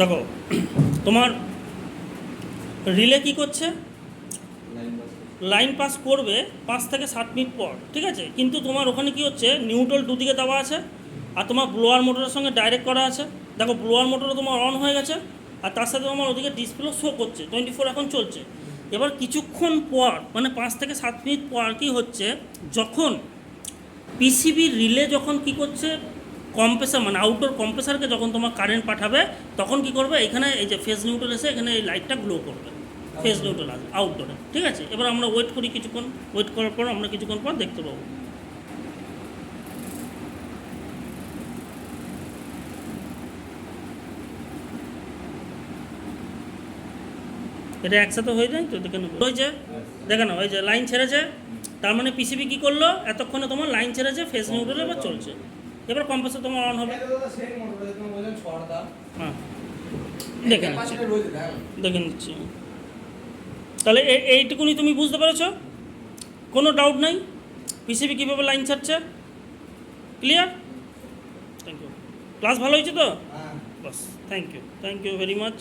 দেখো তোমার রিলে কি করছে, লাইন পাস করবে 5 থেকে 7 মিনিট পর, ঠিক আছে, কিন্তু তোমার ওখানে কি হচ্ছে, নিউট্রাল দুদিকে দেওয়া আছে আর তোমার ব্লোয়ার মোটরের সঙ্গে ডাইরেক্ট করা আছে। দেখো ব্লোয়ার মোটরও তোমার অন হয়ে গেছে আর তার সাথে তোমার ওদিকে ডিসপ্লে শো করছে 24 এখন চলছে। এবার কিছুক্ষণ পর মানে 5 থেকে 7 মিনিট পর কি হচ্ছে, যখন পিসিবি রিলে যখন কি করছে, কম্প্রেসার মানে আউটডোর কম্প্রেসারকে যখন তোমার কারেন্ট পাঠাবে তখন কি করবে, এখানে এই যে ফেজ নিউট্রাল এসে এখানে এই লাইটটা গ্লো করবে, ফেজ নিউট্রাল আসবে আউটডোরে, ঠিক আছে। এবার আমরা ওয়েট করি কিছুক্ষণ, ওয়েট করার পর আমরা কিছুক্ষণ পর দেখতে পাবো। এটা একসাথে হয়ে যায় তো, দেখে নেবো হয়েছে, দেখে নাও ওই যে লাইন ছেড়েছে, তার মানে পিসিবি কী করলো, এতক্ষণে তোমার লাইন ছেড়েছে, ফেজ নিউট্রাল এবার চলছে। এবার কম্প্রেসার তোমার অন হবে। হ্যাঁ দেখে নিচ্ছি, দেখে নিচ্ছি। তাহলে এইটুকুনি তুমি বুঝতে পেরেছো, কোনো ডাউট নাই পিসিবি কীভাবে লাইন ছাড়ছে, ক্লিয়ার? Thank you. ক্লাস ভালো হয়েছে তো? বাস, থ্যাংক ইউ ভেরি মাচ।